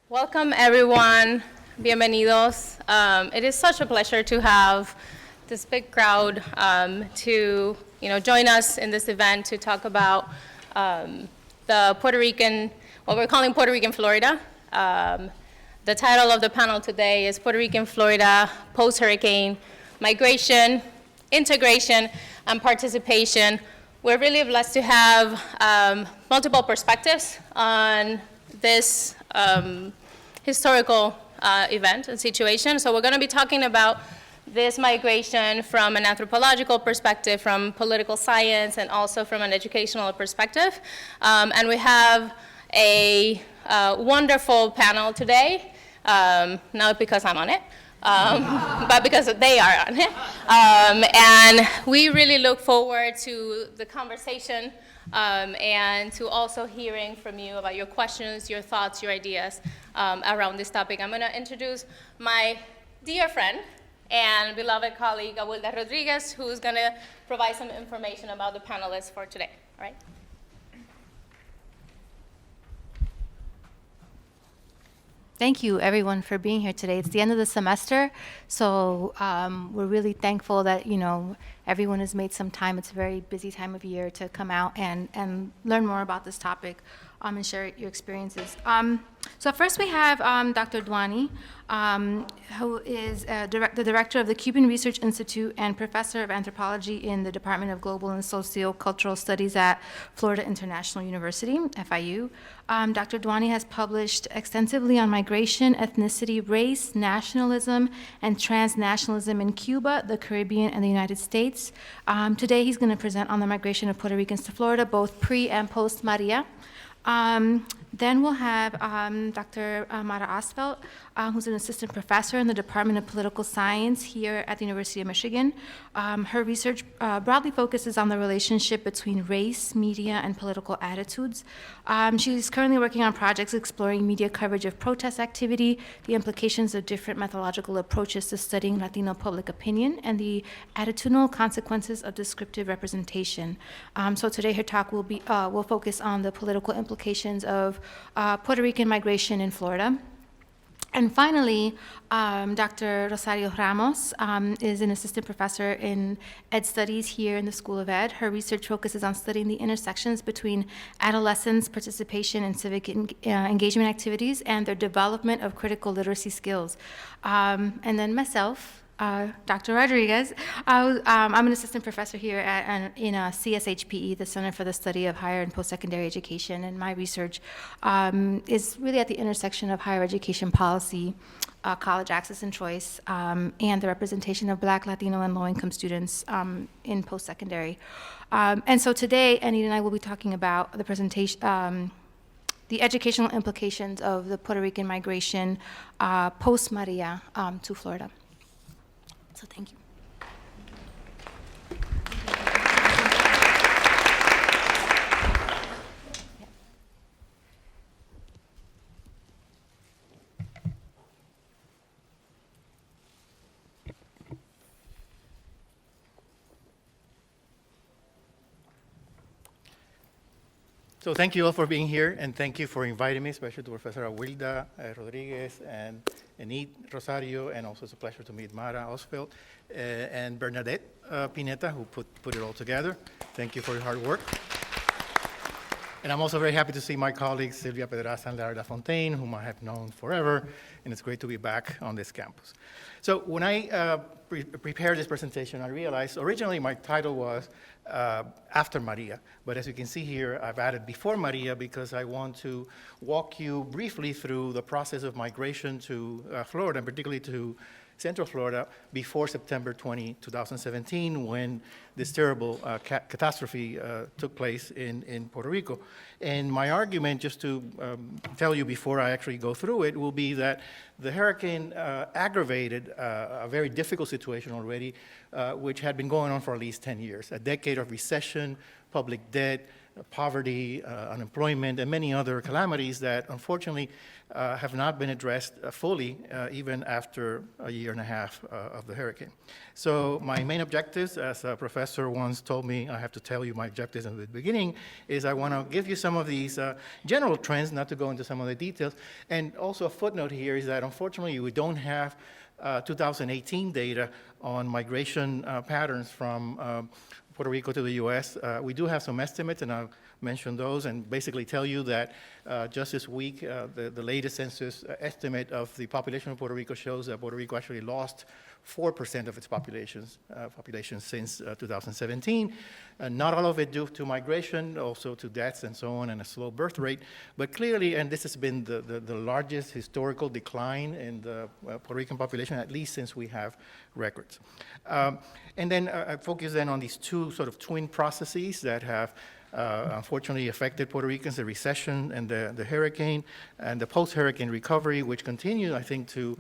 Welcome, everyone. Bienvenidos. It is such a pleasure to have this big crowd to join us in this event to talk about the Puerto Rican, what we're calling Puerto Rican Florida. The title of the panel today is Puerto Rican Florida Post-Hurricane Migration, Integration, and Participation. We're really blessed to have multiple perspectives on this historical event and situation. So we're going to be talking about this migration from an anthropological perspective, from political science, and also from an educational perspective. And we have a wonderful panel today, not because I'm on it, but because they are on it. And we really look forward to the conversation and to also hearing from you about your questions, your thoughts, your ideas around this topic. I'm going to introduce my dear friend and beloved colleague, Awilda Rodriguez, who's going to provide some information about the panelists for today. All right? Thank you, everyone, for being here today. It's the end of the semester, so we're really thankful that everyone has made some time. It's a very busy time of year to come out and learn more about this topic and share your experiences. So first we have Dr. Duani, who is the director of the Cuban Research Institute and professor of anthropology in the Department of Global and Sociocultural Studies at Florida International University, FIU. Dr. Duani has published extensively on migration, ethnicity, race, nationalism, and transnationalism in Cuba, the Caribbean, and the United States. Today he's going to present on the migration of Puerto Ricans to Florida, both pre and post Maria. Then we'll have Dr. Mara Asfeld, who's an assistant professor in the Department of Political Science here at the University of Michigan. Her research broadly focuses on the relationship between race, media, and political attitudes. She's currently working on projects exploring media coverage of protest activity, the implications of different methodological approaches to studying Latino public opinion, and the attitudinal consequences of descriptive representation. So today her talk will focus on the political implications of Puerto Rican migration in Florida. And finally, Dr. Rosario Ramos is an assistant professor in Ed Studies here in the School of Ed. Her research focuses on studying the intersections between adolescents' participation in civic engagement activities and their development of critical literacy skills. And then myself, Dr. Rodriguez. I'm an assistant professor here in CSHPE, the Center for the Study of Higher and Post-Secondary Education, and my research is really at the intersection of higher education policy, college access and choice, and the representation of Black, Latino, and low-income students in post-secondary. And so today, Anita and I will be talking about the presentation, the educational implications of the Puerto Rican migration post-Maria to Florida. So thank you. So thank you all for being here, and thank you for inviting me, especially to Professor Awilda Rodriguez and Enid Rosario, and also it's a pleasure to meet Mara Osfeld and Bernadette Pineta, who put it all together. Thank you for your hard work. And I'm also very happy to see my colleagues, Silvia Pedraza and Lara Fontaine, whom I have known forever, and it's great to be back on this campus. So when I prepared this presentation, I realized originally my title was After Maria, but as you can see here, I've added Before Maria because I want to walk you briefly through the process of migration to Florida, and particularly to Central Florida, before September 20, 2017, when this terrible catastrophe took place in Puerto Rico. And my argument, just to tell you before I actually go through it, will be that the hurricane aggravated a very difficult situation already, which had been going on for at least 10 years, a decade of recession, public debt, poverty, unemployment, and many other calamities that unfortunately have not been addressed fully even after a year and a half of the hurricane. So my main objectives, as a professor once told me, I have to tell you my objectives in the beginning, is I want to give you some of these general trends, not to go into some of the details. And also a footnote here is that unfortunately we don't have 2018 data on migration patterns from Puerto Rico to the U.S. We do have some estimates, and I'll mention those and basically tell you that just this week, the latest census estimate of the population of Puerto Rico shows that Puerto Rico actually lost 4% of its population since 2017. Not all of it due to migration, also to deaths and so on, and a slow birth rate. But clearly, and this has been the largest historical decline in the Puerto Rican population, at least since we have records. And then I focus then on these two sort of twin processes that have unfortunately affected Puerto Ricans, the recession and the hurricane, and the post-hurricane recovery, which continue, I think, to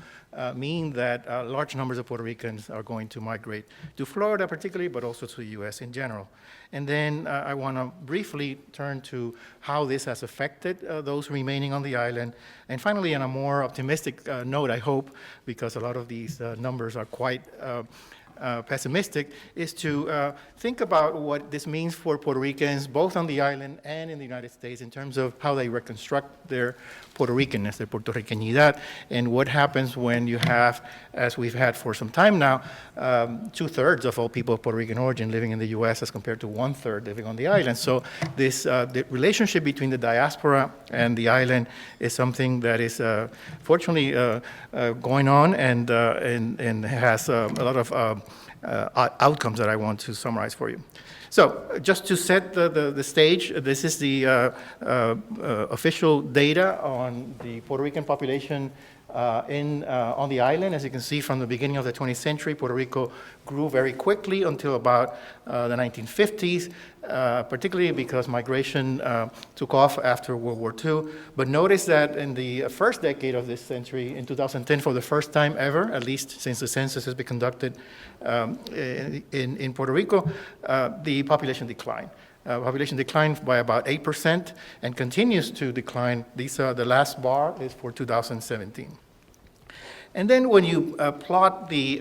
mean that large numbers of Puerto Ricans are going to migrate to Florida particularly, but also to the U.S. in general. And then I want to briefly turn to how this has affected those remaining on the island. And finally, on a more optimistic note, I hope, because a lot of these numbers are quite pessimistic, is to think about what this means for Puerto Ricans, both on the island and in the United States, in terms of how they reconstruct their Puerto Ricanness, their Puerto Ricanidad, and what happens when you have, as we've had for some time now, 2/3 of all people of Puerto Rican origin living in the U.S. as compared to 1/3 living on the island. So this the relationship between the diaspora and the island is something that is fortunately going on and has a lot of outcomes that I want to summarize for you. So just to set the stage, this is the official data on the Puerto Rican population on the island. As you can see, from the beginning of the 20th century, Puerto Rico grew very quickly until about the 1950s, particularly because migration took off after World War II. But notice that in the first decade of this century, in 2010, for the first time ever, at least since the census has been conducted in Puerto Rico, the population declined. Population declined by about 8% and continues to decline. The last bar is for 2017. And then when you plot the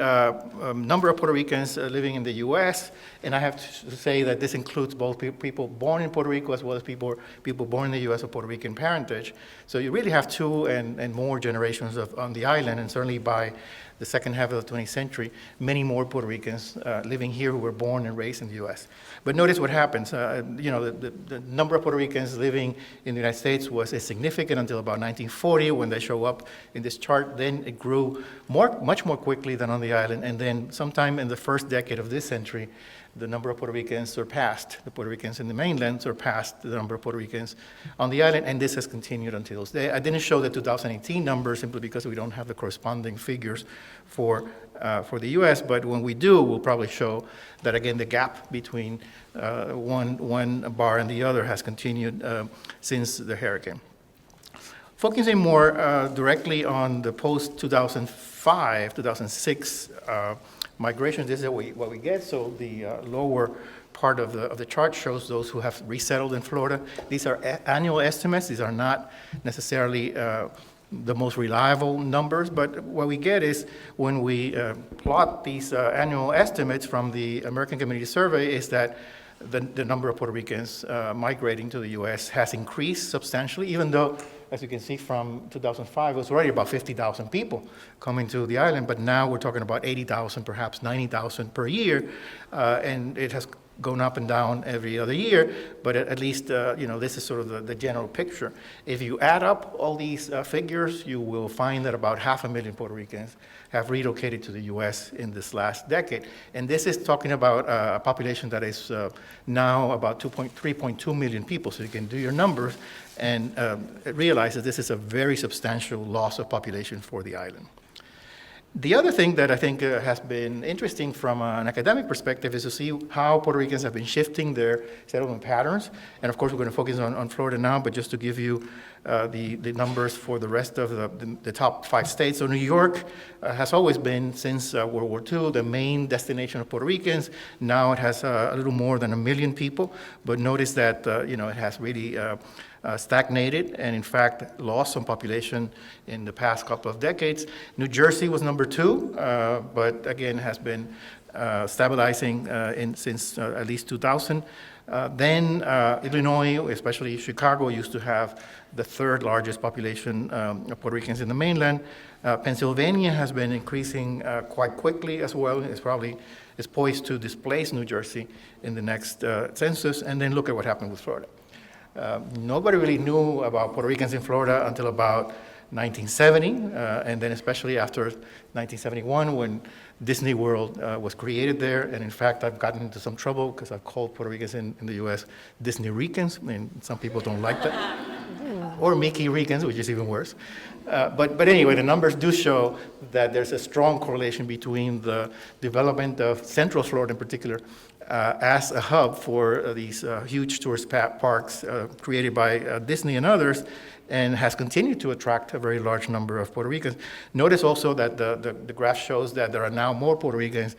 number of Puerto Ricans living in the U.S., and I have to say that this includes both people born in Puerto Rico as well as people born in the U.S. of Puerto Rican parentage. So you really have two and more generations on the island, and certainly by the second half of the 20th century, many more Puerto Ricans living here who were born and raised in the U.S. But notice what happens. The number of Puerto Ricans living in the United States was insignificant until about 1940 when they show up in this chart. Then it grew much more quickly than on the island. And then sometime in the first decade of this century, the number of Puerto Ricans surpassed, the Puerto Ricans in the mainland surpassed the number of Puerto Ricans on the island, and this has continued until today. I didn't show the 2018 numbers simply because we don't have the corresponding figures for the U.S., but when we do, we'll probably show that, again, the gap between one bar and the other has continued since the hurricane. Focusing more directly on the post-2005, 2006 migration, this is what we get. So the lower part of the chart shows those who have resettled in Florida. These are annual estimates. These are not necessarily the most reliable numbers, but what we get is when we plot these annual estimates from the American Community Survey is that the number of Puerto Ricans migrating to the U.S. has increased substantially, even though, as you can see from 2005, it was already about 50,000 people coming to the island, but now we're talking about 80,000, perhaps 90,000 per year, and it has gone up and down every other year, but at least, this is sort of the general picture. If you add up all these figures, you will find that about 500,000 Puerto Ricans have relocated to the U.S. in this last decade. And this is talking about a population that is now about 3.2 million people, so you can do your numbers and realize that this is a very substantial loss of population for the island. The other thing that I think has been interesting from an academic perspective is to see how Puerto Ricans have been shifting their settlement patterns. And of course, we're going to focus on Florida now, but just to give you the numbers for the rest of the top 5 states. So New York has always been, since World War II, the main destination of Puerto Ricans. Now it has a little more than 1 million people, but notice that it has really stagnated and in fact lost some population in the past couple of decades. New Jersey was number 2, but again has been stabilizing since at least 2000. Then Illinois, especially Chicago, used to have the 3rd largest population of Puerto Ricans in the mainland. Pennsylvania has been increasing quite quickly as well. It's poised to displace New Jersey in the next census. And then look at what happened with Florida. Nobody really knew about Puerto Ricans in Florida until about 1970, and then especially after 1971 when Disney World was created there. And in fact, I've gotten into some trouble because I've called Puerto Ricans in the US Disney Ricans, and some people don't like that. Or Mickey Ricans, which is even worse. But anyway, the numbers do show that there's a strong correlation between the development of Central Florida in particular as a hub for these huge tourist parks created by Disney and others, and has continued to attract a very large number of Puerto Ricans. Notice also that the graph shows that there are now more Puerto Ricans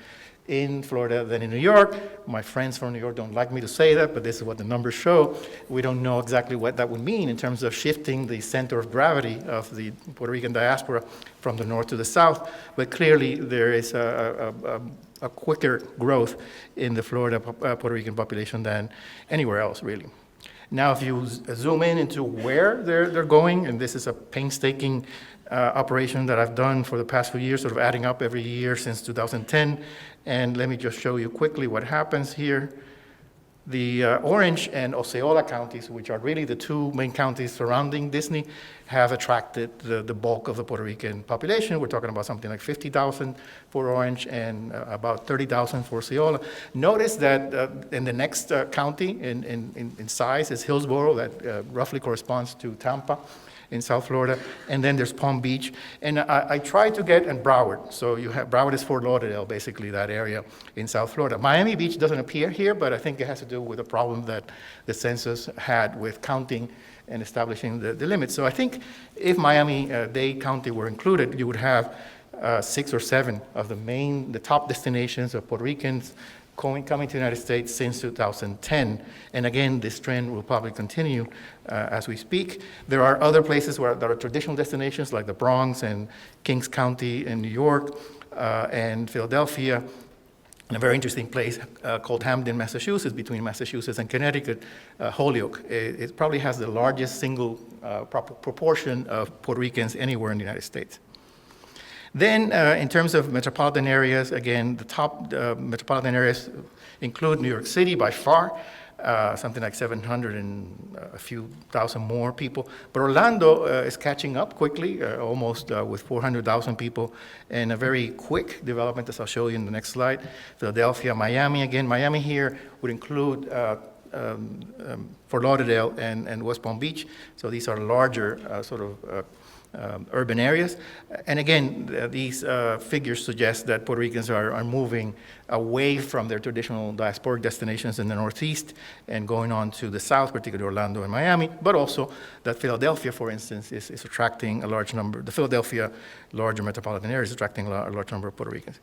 in Florida than in New York. My friends from New York don't like me to say that, but this is what the numbers show. We don't know exactly what that would mean in terms of shifting the center of gravity of the Puerto Rican diaspora from the north to the south, but clearly there is a quicker growth in the Florida Puerto Rican population than anywhere else, really. Now, if you zoom in into where they're going, and this is a painstaking operation that I've done for the past few years, sort of adding up every year since 2010, and let me just show you quickly what happens here. The Orange and Osceola counties, which are really the 2 main counties surrounding Disney, have attracted the bulk of the Puerto Rican population. We're talking about something like 50,000 for Orange and about 30,000 for Osceola. Notice that in the next county in size is Hillsborough, that roughly corresponds to Tampa in South Florida, and then there's Palm Beach, and I tried to get, and Broward, so you have, Broward is Fort Lauderdale, basically that area in South Florida. Miami Beach doesn't appear here, but I think it has to do with a problem that the had with counting and establishing the limits. So I think if Miami-Dade County were included, you would have 6 or 7 of the top destinations of Puerto Ricans coming to the United States since 2010. And again, this trend will probably continue as we speak. There are other places where there are traditional destinations like the Bronx and Kings County in New York and Philadelphia, and a very interesting place called Hamden, Massachusetts, between Massachusetts and Connecticut, Holyoke. It probably has the largest single proportion of Puerto Ricans anywhere in the United States. Then, in terms of metropolitan areas, again, the top metropolitan areas include New York City by far, something like 700 and a few thousand more people. But Orlando is catching up quickly, almost with 400,000 people, and a very quick development, as I'll show you in the next slide. Philadelphia, Miami, again, Miami here would include Fort Lauderdale and West Palm Beach. So these are larger urban areas. And again, these figures suggest that Puerto Ricans are moving away from their traditional diasporic destinations in the Northeast and going on to the South, particularly Orlando and Miami, but also that Philadelphia, for instance, is attracting a large number. The Philadelphia larger metropolitan area is attracting a large number of Puerto Ricans.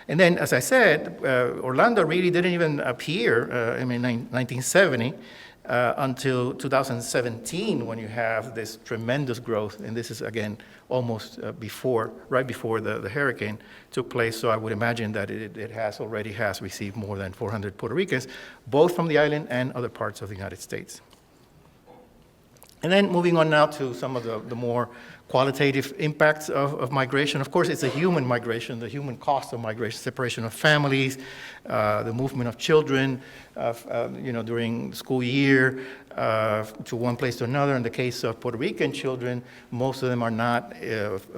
And then, as I said, Orlando really didn't even appear in 1970. Until 2017, when you have this tremendous growth, and this is again almost right before the hurricane took place. So I would imagine that it already has received more than 400 Puerto Ricans, both from the island and other parts of the United States. And then moving on now to some of the more qualitative impacts of migration. Of course, it's a human migration, the human cost of migration, separation of families, the movement of children, during school year to one place to another. In the case of Puerto Rican children, most of them are not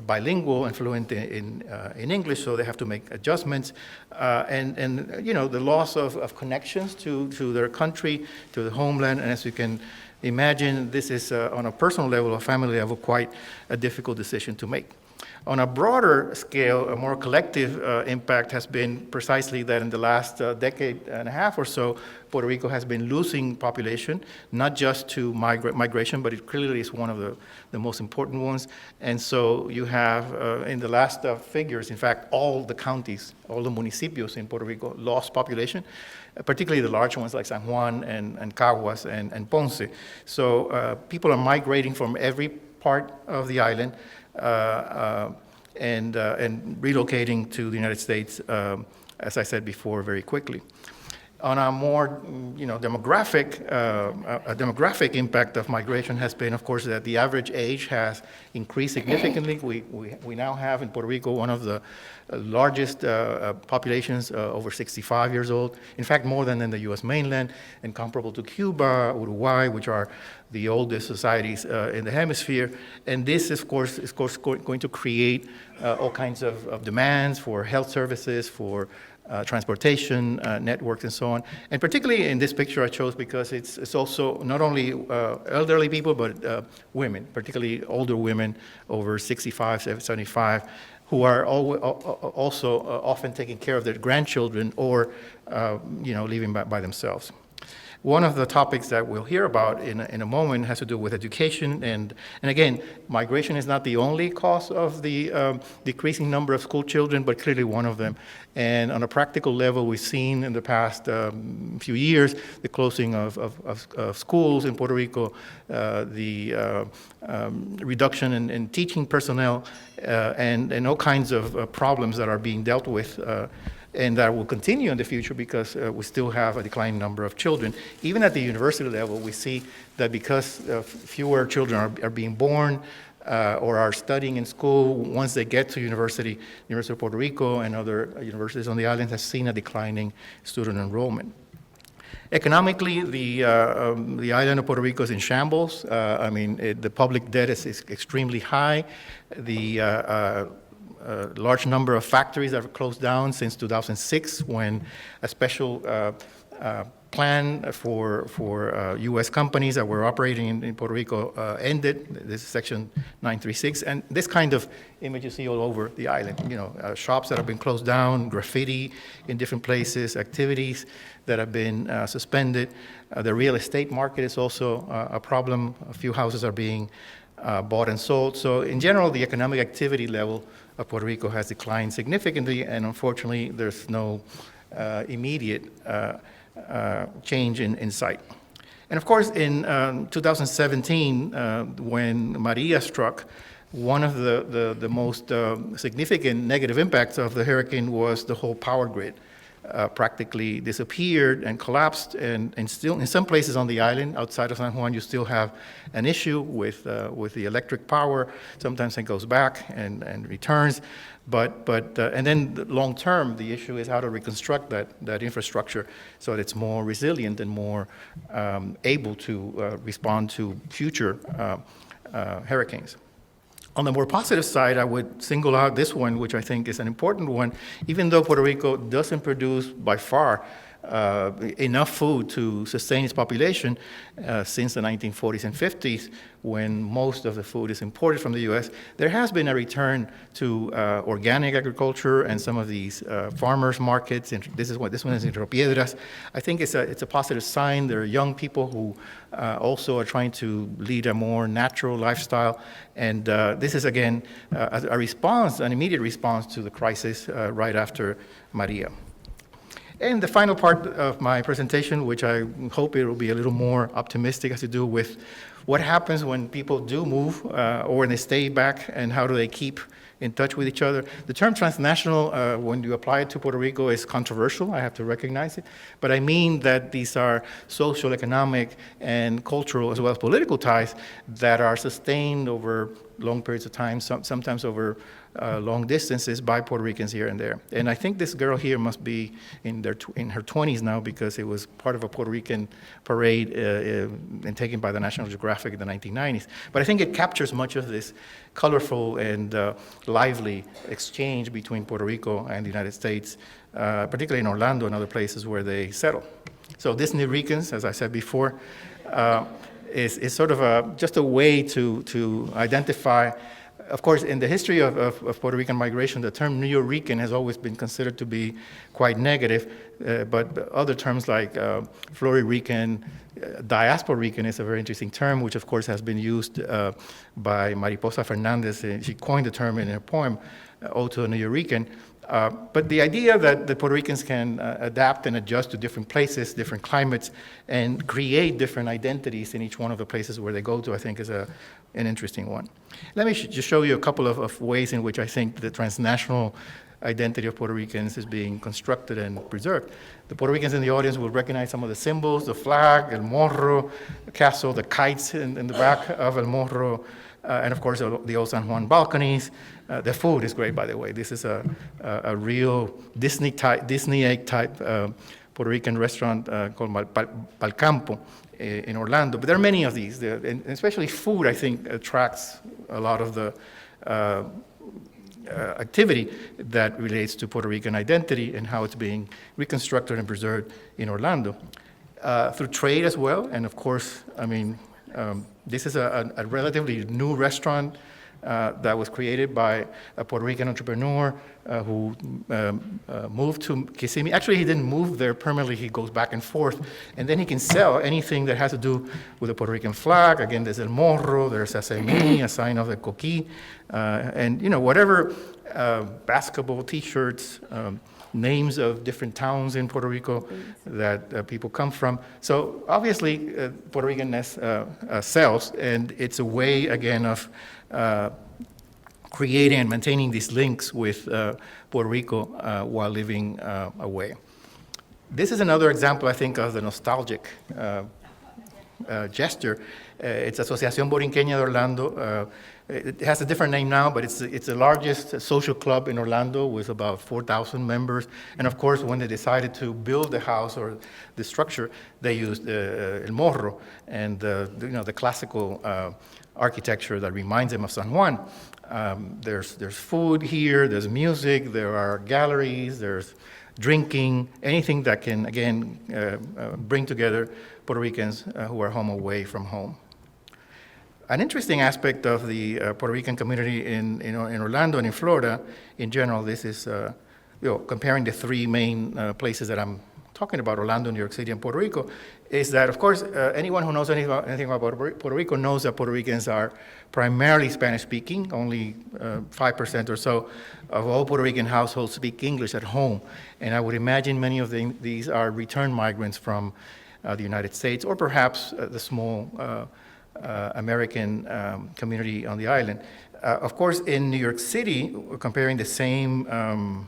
bilingual and fluent in English, so they have to make adjustments. And the loss of connections to their country, to the homeland, and as you can imagine, this is on a personal level, a family level, quite a difficult decision to make. On a broader scale, a more collective impact has been precisely that in the last decade and a half or so, Puerto Rico has been losing population, not just to migration, but it clearly is one of the most important ones. And so you have, in the last figures, in fact, all the counties, all the municipios in Puerto Rico lost population, particularly the large ones like San Juan and Caguas and Ponce. So people are migrating from every part of the island and relocating to the United States, as I said before, very quickly. On a more, demographic impact of migration has been, of course, that the average age has increased significantly. We now have in Puerto Rico one of the largest populations over 65 years old. In fact, more than in the U.S. mainland, and comparable to Cuba, Uruguay, which are the oldest societies in the hemisphere. And this, of course, is going to create all kinds of demands for health services, for transportation networks and so on. And particularly in this picture I chose because it's also not only elderly people, but women, particularly older women over 65, 75, who are also often taking care of their grandchildren or, living by themselves. One of the topics that we'll hear about in a moment has to do with education. And again, migration is not the only cause of the decreasing number of school children, but clearly one of them. And on a practical level, we've seen in the past few years the closing of schools in Puerto Rico, the reduction in teaching personnel, and all kinds of problems that are being dealt with and that will continue in the future because we still have a declining number of children. Even at the university level, we see that because fewer children are being born or are studying in school, once they get to University of Puerto Rico and other universities on the island has seen a declining student enrollment. Economically, the island of Puerto Rico is in shambles. The public debt is extremely high. The large number of factories that have closed down since 2006 when a special plan for U.S. companies that were operating in Puerto Rico ended. This is Section 936. And this kind of image you see all over the island. Shops that have been closed down, graffiti in different places, activities that have been suspended. The real estate market is also a problem. A few houses are being bought and sold. So in general, the economic activity level of Puerto Rico has declined significantly, and unfortunately, there's no immediate change in sight. And of course, in 2017, when Maria struck, one of the most significant negative impacts of the hurricane was the whole power grid. Practically disappeared and collapsed, and still in some places on the island outside of San Juan, you still have an issue with the electric power. Sometimes it goes back and returns, but and then long term, the issue is how to reconstruct that infrastructure so that it's more resilient and more able to respond to future hurricanes. On the more positive side, I would single out this one, which I think is an important one. Even though Puerto Rico doesn't produce by far enough food to sustain its population since the 1940s and 50s, when most of the food is imported from the U.S., there has been a return to organic agriculture and some of these farmers markets. And this one is in Rio Piedras. I think it's a positive sign. There are young people who also are trying to lead a more natural lifestyle. And this is, again, a response, an immediate response to the crisis right after Maria. And the final part of my presentation, which I hope it will be a little more optimistic, has to do with what happens when people do move or when they stay back, and how do they keep in touch with each other. The term transnational, when you apply it to Puerto Rico, is controversial. I have to recognize it. But I mean that these are social, economic, and cultural, as well as political ties that are sustained over long periods of time, sometimes over long distances by Puerto Ricans here and there. And I think this girl here must be in her 20s now, because it was part of a Puerto Rican parade and taken by the National Geographic in the 1990s. But I think it captures much of this colorful and lively exchange between Puerto Rico and the United States, particularly in Orlando and other places where they settle. So Disney Ricans, as I said before, is sort of just a way to identify Of course, in the history of Puerto Rican migration, the term Nuyorican has always been considered to be quite negative, but other terms like Florirican, Diasporican is a very interesting term, which of course has been used by Mariposa Fernandez. She coined the term in her poem, Ode to a Nuyorican. But the idea that the Puerto Ricans can adapt and adjust to different places, different climates, and create different identities in each one of the places where they go to, I think is an interesting one. Let me just show you a couple of ways in which I think the transnational identity of Puerto Ricans is being constructed and preserved. The Puerto Ricans in the audience will recognize some of the symbols, the flag, El Morro, the castle, the kites in the back of El Morro, and of course the old San Juan balconies. The food is great, by the way. This is a real Disney-egg type Puerto Rican restaurant called Pal Campo in Orlando. But there are many of these, and especially food, I think, attracts a lot of the activity that relates to Puerto Rican identity and how it's being reconstructed and preserved in Orlando. Through trade as well, and of course, I mean, this is a relatively new restaurant that was created by a Puerto Rican entrepreneur who moved to Kissimmee. Actually, he didn't move there permanently. He goes back and forth, and then he can sell anything that has to do with the Puerto Rican flag. Again, there's El Morro, there's a semilla, a sign of the coquí, and whatever basketball T-shirts, names of different towns in Puerto Rico that people come from. So obviously, Puerto Ricanness sells, and it's a way, again, of creating and maintaining these links with Puerto Rico while living away. This is another example, I think, of the nostalgic gesture. It's Asociación Borinqueña de Orlando. It has a different name now, but it's the largest social club in Orlando with about 4,000 members. And of course, when they decided to build the house or the structure, they used El Morro and the classical architecture that reminds them of San Juan. There's food here, there's music, there are galleries, there's drinking, anything that can, again, bring together Puerto Ricans who are home away from home. An interesting aspect of the Puerto Rican community in Orlando and in Florida in general, this is comparing the three main places that I'm talking about, Orlando, New York City, and Puerto Rico, is that, of course, anyone who knows anything about Puerto Rico knows that Puerto Ricans are primarily Spanish-speaking. Only 5% or so of all Puerto Rican households speak English at home. And I would imagine many of these are return migrants from the United States, or perhaps the small American community on the island. Of course, in New York City, comparing the same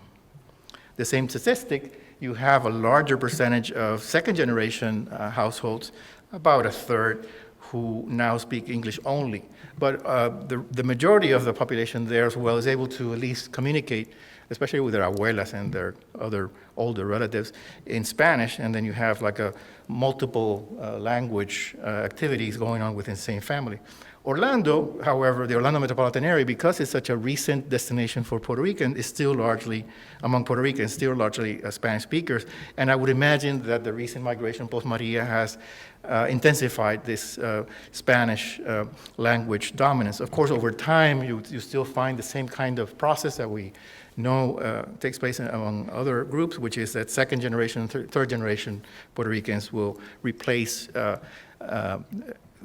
statistic, you have a larger percentage of second-generation households, about a third, who now speak English only. But the majority of the population there as well is able to at least communicate, especially with their abuelas and their other older relatives, in Spanish, and then you have like a multiple language activities going on within the same family. Orlando, however, the Orlando metropolitan area, because it's such a recent destination for Puerto Rican, is still largely, among Puerto Ricans, still largely Spanish speakers. And I would imagine that the recent migration post-Maria has intensified this Spanish language dominance. Of course, over time, you still find the same kind of process that we know takes place among other groups, which is that second generation, third generation Puerto Ricans will replace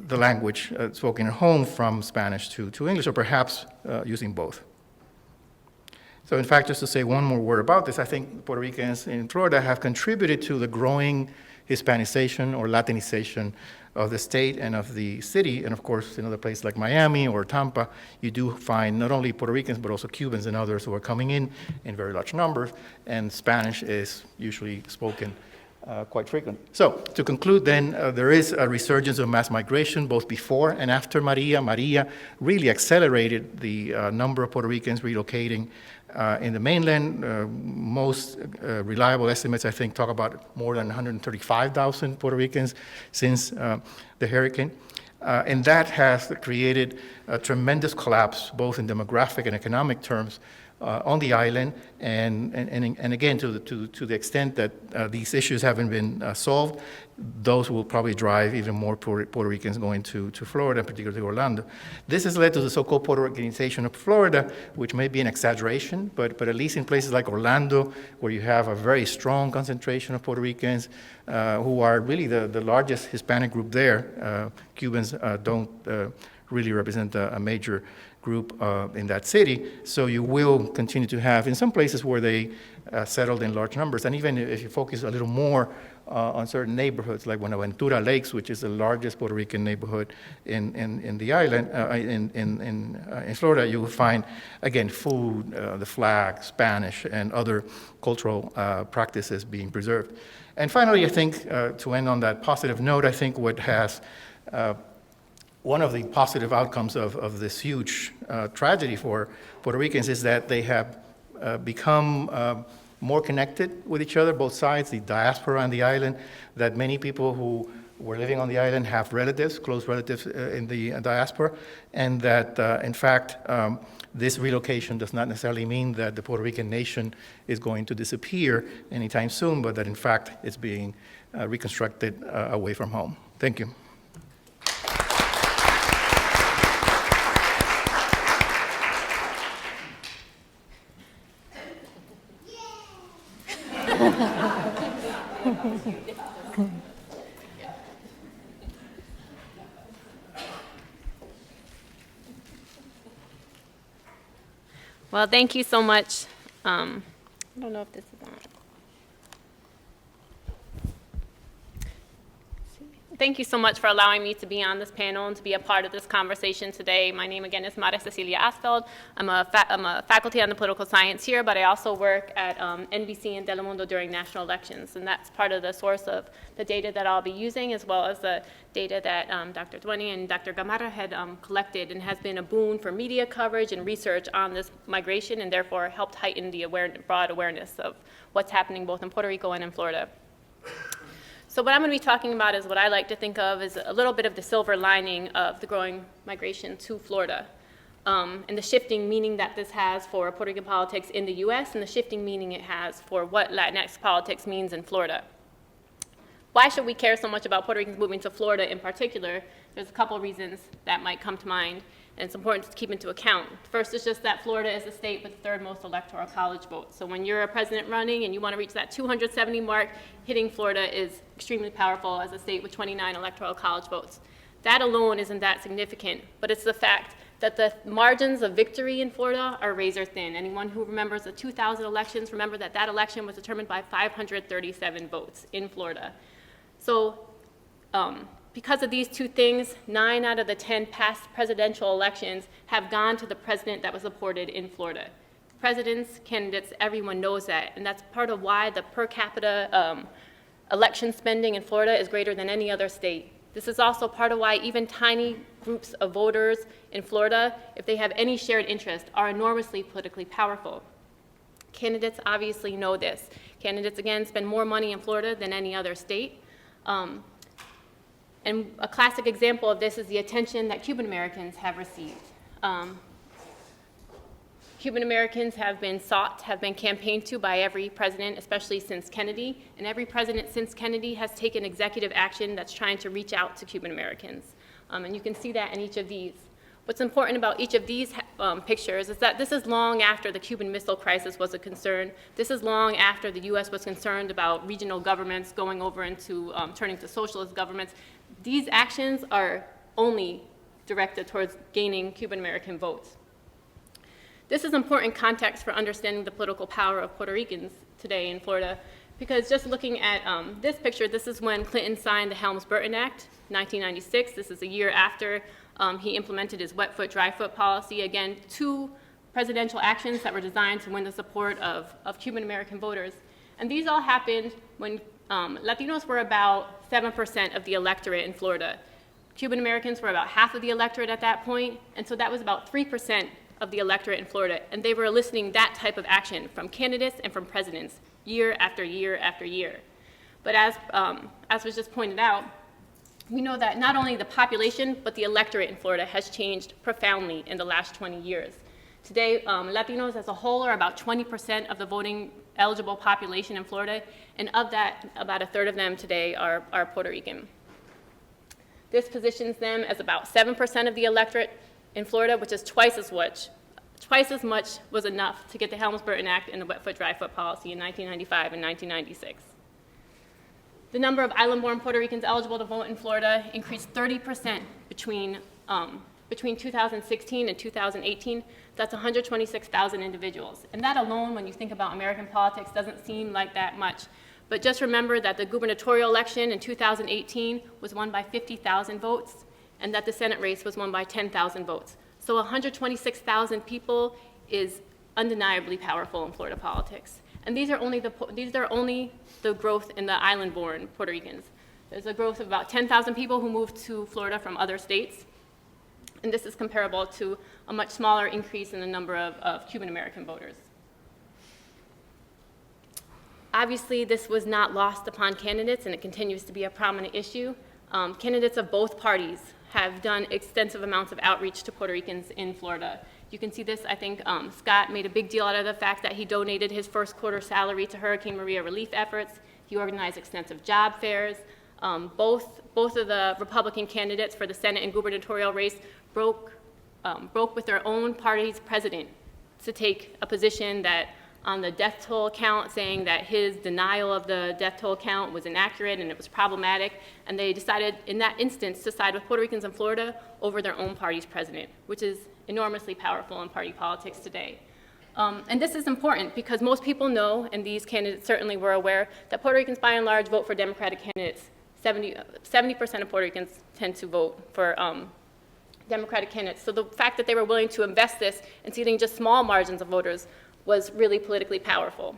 the language spoken at home from Spanish to English, or perhaps using both. So in fact, just to say one more word about this, I think Puerto Ricans in Florida have contributed to the growing Hispanization or Latinization of the state and of the city. And of course, in other places like Miami or Tampa, you do find not only Puerto Ricans, but also Cubans and others who are coming in very large numbers, and Spanish is usually spoken quite frequent. So to conclude then, there is a resurgence of mass migration both before and after Maria. Maria really accelerated the number of Puerto Ricans relocating in the mainland. Most reliable estimates, I think, talk about more than 135,000 Puerto Ricans since the hurricane. And that has created a tremendous collapse, both in demographic and economic terms, on the island, and again, to the extent that these issues haven't been solved, those will probably drive even more Puerto Ricans going to Florida, particularly Orlando. This has led to the so-called Puerto Ricanization of Florida, which may be an exaggeration, but at least in places like Orlando, where you have a very strong concentration of Puerto Ricans, who are really the largest Hispanic group there. Cubans don't really represent a major group in that city, so you will continue to have, in some places where they settled in large numbers, and even if you focus a little more on certain neighborhoods, like Buenaventura Lakes, which is the largest Puerto Rican neighborhood in the island, in Florida, you will find, again, food, the flag, Spanish, and other cultural practices being preserved. And finally, I think, to end on that positive note, I think what has one of the positive outcomes of this huge tragedy for Puerto Ricans is that they have become more connected with each other, both sides, the diaspora and the island, that many people who were living on the island have relatives, close relatives in the diaspora, and that, in fact, this relocation does not necessarily mean that the Puerto Rican nation is going to disappear anytime soon, but that, in fact, it's being reconstructed away from home. Thank you. Well, thank you so much. I don't know if this is on. Thank you so much for allowing me to be on this panel and to be a part of this conversation today. My name again is Mara Cecilia Asfeld. I'm a faculty on the political science here, but I also work at NBC and Telemundo during national elections, and that's part of the source of the data that I'll be using, as well as the data that Dr. Dueña and Dr. Gamarra had collected, and has been a boon for media coverage and research on this migration, and therefore helped heighten the broad awareness of what's happening both in Puerto Rico and in Florida. So what I'm going to be talking about is what I like to think of as a little bit of the silver lining of the growing migration to Florida, and the shifting meaning that this has for Puerto Rican politics in the U.S. and the shifting meaning it has for what Latinx politics means in Florida. Why should we care so much about Puerto Ricans moving to Florida in particular? There's a couple reasons that might come to mind, and it's important to keep into account. First is just that Florida is the state with the third most electoral college votes. So when you're a president running and you want to reach that 270 mark, hitting Florida is extremely powerful as a state with 29 electoral college votes. That alone isn't that significant, but it's the fact that the margins of victory in Florida are razor thin. Anyone who remembers the 2000 elections, remember that that election was determined by 537 votes in Florida. So because of these two things, 9 out of the 10 past presidential elections have gone to the president that was supported in Florida. Presidents, candidates, everyone knows that, and that's part of why the per capita election spending in Florida is greater than any other state. This is also part of why even tiny groups of voters in Florida, if they have any shared interest, are enormously politically powerful. Candidates obviously know this. Candidates, again, spend more money in Florida than any other state. And a classic example of this is the attention that Cuban Americans have received. Cuban Americans have been sought, have been campaigned to by every president, especially since Kennedy, and every president since Kennedy has taken executive action that's trying to reach out to Cuban Americans. And you can see that in each of these. What's important about each of these pictures is that this is long after the Cuban Missile Crisis was a concern. This is long after the U.S. was concerned about regional governments going over into turning to socialist governments. These actions are only directed towards gaining Cuban American votes. This is important context for understanding the political power of Puerto Ricans today in Florida, because just looking at this picture, this is when Clinton signed the Helms-Burton Act, 1996. This is a year after he implemented his wet foot, dry foot policy. Again, 2 presidential actions that were designed to win the support of Cuban American voters. And these all happened when Latinos were about 7% of the electorate in Florida. Cuban Americans were about half of the electorate at that point, and so that was about 3% of the electorate in Florida, and they were eliciting that type of action from candidates and from presidents year after year after year. But as was just pointed out, we know that not only the population, but the electorate in Florida has changed profoundly in the last 20 years. Today, Latinos as a whole are about 20% of the voting eligible population in Florida, and of that, about a third of them today are Puerto Rican. This positions them as about 7% of the electorate in Florida, which is twice as much was enough to get the Helms-Burton Act and the wet foot, dry foot policy in 1995 and 1996. The number of island-born Puerto Ricans eligible to vote in Florida increased 30% between 2016 and 2018. That's 126,000 individuals. And that alone, when you think about American politics, doesn't seem like that much. But just remember that the gubernatorial election in 2018 was won by 50,000 votes, and that the Senate race was won by 10,000 votes. So 126,000 people is undeniably powerful in Florida politics. And these are only the growth in the island-born Puerto Ricans. There's a growth of about 10,000 people who moved to Florida from other states. And this is comparable to a much smaller increase in the number of Cuban-American voters. Obviously, this was not lost upon candidates, and it continues to be a prominent issue. Candidates of both parties have done extensive amounts of outreach to Puerto Ricans in Florida. You can see this, I think Scott made a big deal out of the fact that he donated his first quarter salary to Hurricane Maria relief efforts. He organized extensive job fairs. Both of the Republican candidates for the Senate and gubernatorial race broke with their own party's president to take a position that on the death toll count, saying that his denial of the death toll count was inaccurate and it was problematic, and they decided in that instance to side with Puerto Ricans in Florida over their own party's president, which is enormously powerful in party politics today. And this is important because most people know, and these candidates certainly were aware, that Puerto Ricans by and large vote for Democratic candidates. 70% of Puerto Ricans tend to vote for Democratic candidates. So the fact that they were willing to invest this in seating just small margins of voters was really politically powerful.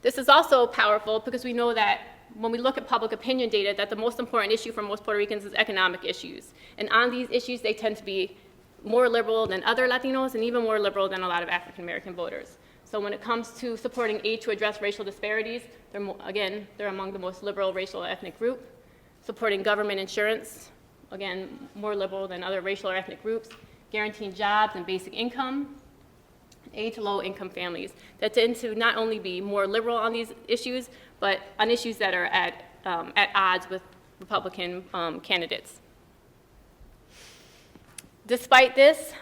This is also powerful because we know that when we look at public opinion data, that the most important issue for most Puerto Ricans is economic issues. And on these issues, they tend to be more liberal than other Latinos and even more liberal than a lot of African American voters. So when it comes to supporting aid to address racial disparities, they're among the most liberal racial or ethnic group. Supporting government insurance, again, more liberal than other racial or ethnic groups. Guaranteeing jobs and basic income. Aid to low-income families that tend to not only be more liberal on these issues, but on issues that are at odds with Republican candidates. Despite this,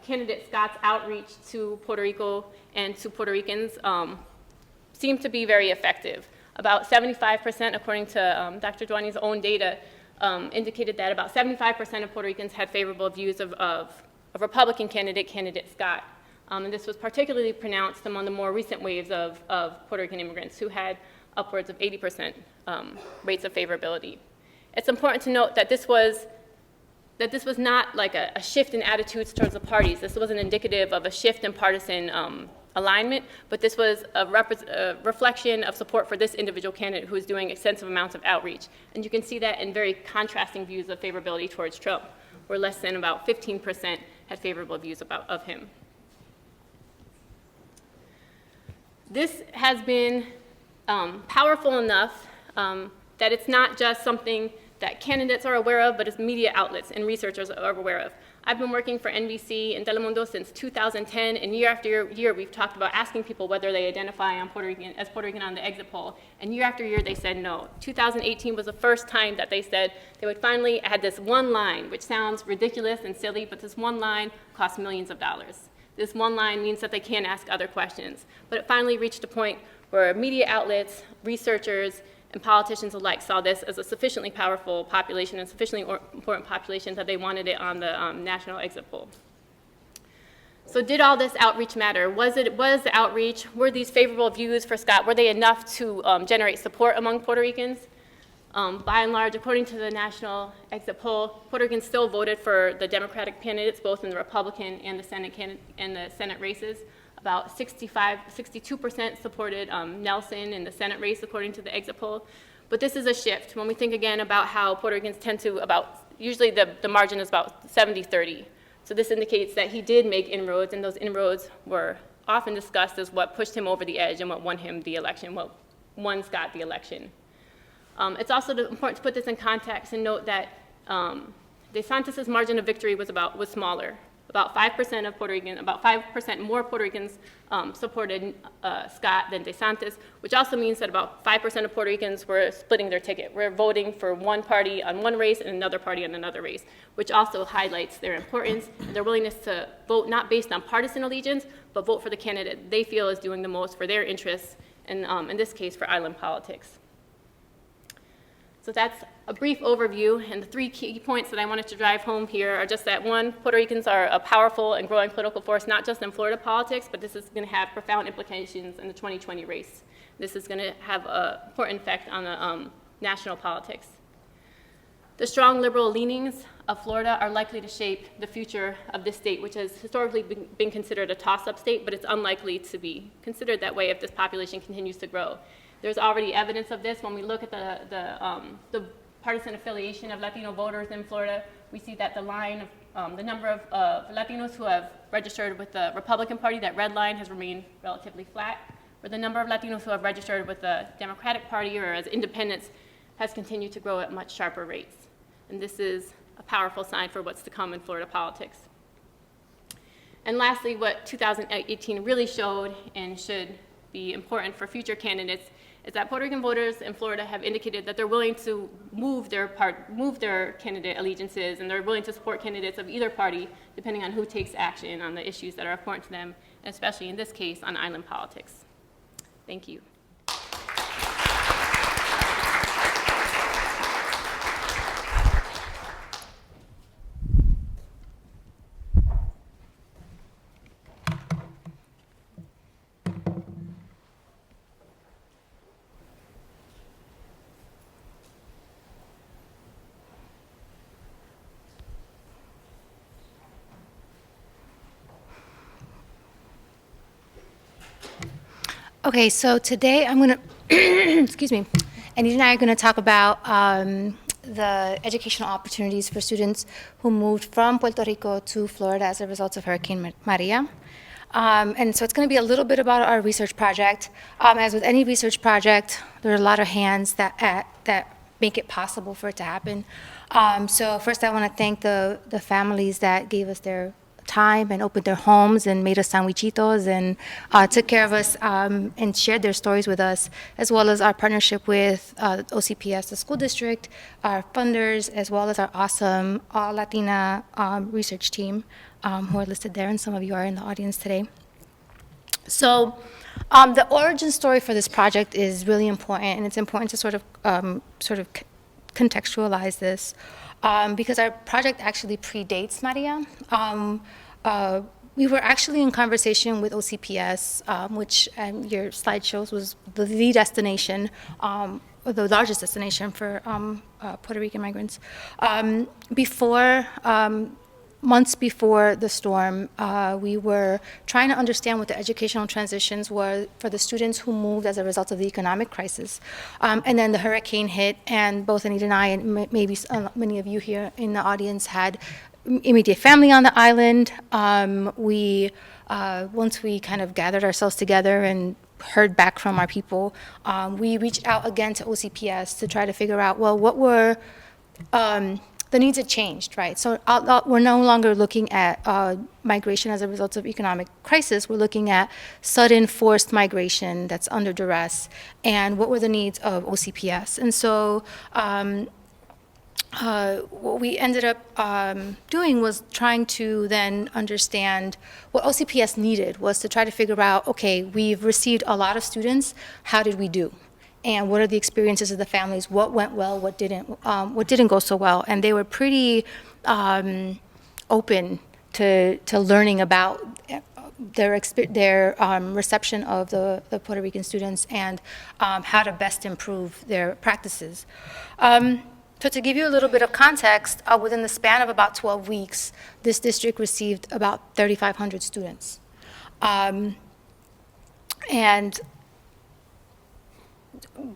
candidate Scott's outreach to Puerto Rico and to Puerto Ricans seemed to be very effective. About 75%, according to Dr. Duani's own data, indicated that about 75% of Puerto Ricans had favorable views of Republican candidate Scott. And this was particularly pronounced among the more recent waves of Puerto Rican immigrants who had upwards of 80% rates of favorability. It's important to note that this was not like a shift in attitudes towards the parties. This wasn't indicative of a shift in partisan alignment, but this was a reflection of support for this individual candidate who is doing extensive amounts of outreach. And you can see that in very contrasting views of favorability towards Trump, where less than about 15% had favorable views of him. This has been powerful enough that it's not just something that candidates are aware of, but it's media outlets and researchers are aware of. I've been working for NBC and Telemundo since 2010, and year after year we've talked about asking people whether they identify as Puerto Rican on the exit poll, and year after year they said no. 2018 was the first time that they said they would finally add this one line, which sounds ridiculous and silly, but this one line costs millions of dollars. This one line means that they can't ask other questions. But it finally reached a point where media outlets, researchers, and politicians alike saw this as a sufficiently powerful population and sufficiently important population that they wanted it on the national exit poll. So did all this outreach matter? Was the outreach, were these favorable views for Scott, were they enough to generate support among Puerto Ricans? By and large, according to the national exit poll, Puerto Ricans still voted for the Democratic candidates, both in the Republican and the Senate races. About 62% supported Nelson in the Senate race, according to the exit poll. But this is a shift. When we think again about how Puerto Ricans tend to usually the margin is about 70-30. So this indicates that he did make inroads, and those inroads were often discussed as what pushed him over the edge and what won him the election, what won Scott the election. It's also important to put this in context and note that DeSantis' margin of victory was smaller. About 5% of Puerto Ricans, about 5% more Puerto Ricans supported Scott than DeSantis, which also means that about 5% of Puerto Ricans were splitting their ticket. We're voting for one party on one race and another party on another race, which also highlights their importance and their willingness to vote not based on partisan allegiance, but vote for the candidate they feel is doing the most for their interests, and in this case, for island politics. So that's a brief overview, and the 3 key points that I wanted to drive home here are just that, 1, Puerto Ricans are a powerful and growing political force, not just in Florida politics, but this is going to have profound implications in the 2020 race. This is going to have an important effect on the national politics. The strong liberal leanings of Florida are likely to shape the future of this state, which has historically been considered a toss-up state, but it's unlikely to be considered that way if this population continues to grow. There's already evidence of this when we look at the partisan affiliation of Latino voters in Florida. We see that the number of Latinos who have registered with the Republican Party, that red line, has remained relatively flat, where the number of Latinos who have registered with the Democratic Party or as independents has continued to grow at much sharper rates. And this is a powerful sign for what's to come in Florida politics. And lastly, what 2018 really showed and should be important for future candidates is that Puerto Rican voters in Florida have indicated that they're willing to move their candidate allegiances, and they're willing to support candidates of either party, depending on who takes action on the issues that are important to them, and especially in this case, on island politics. Thank you. Okay, so today I'm going to, excuse me, Anita and I are going to talk about the educational opportunities for students who moved from Puerto Rico to Florida as a result of Hurricane Maria. And so it's going to be a little bit about our research project. As with any research project, there are a lot of hands that make it possible for it to happen. So first I want to thank the families that gave us their time and opened their homes and made us sandwichitos and took care of us and shared their stories with us, as well as our partnership with OCPS, the school district, our funders, as well as our awesome all-Latina research team who are listed there, and some of you are in the audience today. So the origin story for this project is really important, and it's important to sort of contextualize this. Because our project actually predates Maria. We were actually in conversation with OCPS, which your slide shows was the destination, the largest destination for Puerto Rican migrants. Months before the storm, we were trying to understand what the educational transitions were for the students who moved as a result of the economic crisis. And then the hurricane hit, and both Anita and I, and maybe many of you here in the audience, had immediate family on the island. Once we kind of gathered ourselves together and heard back from our people, we reached out again to OCPS to try to figure out, well, what were the needs had changed, right? So we're no longer looking at migration as a result of economic crisis. We're looking at sudden forced migration that's under duress, and what were the needs of OCPS. And so what we ended up doing was trying to then understand what OCPS needed was to try to figure out, okay, we've received a lot of students, how did we do? And what are the experiences of the families? What went well? What didn't go so well? And they were pretty open to learning about their reception of the Puerto Rican students and how to best improve their practices. So to give you a little bit of context, within the span of about 12 weeks, this district received about 3,500 students.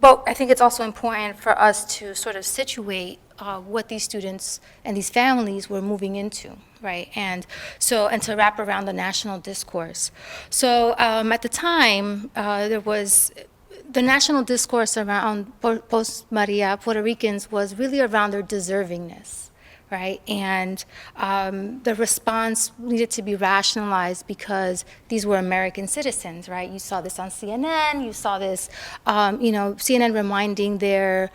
But I think it's also important for us to sort of situate what these students and these families were moving into, right? And to wrap around the national discourse. So at the time, there was the national discourse around post-Maria Puerto Ricans was really around their deservingness, right? And the response needed to be rationalized because these were American citizens, right? You saw this on CNN, you saw this, CNN reminding their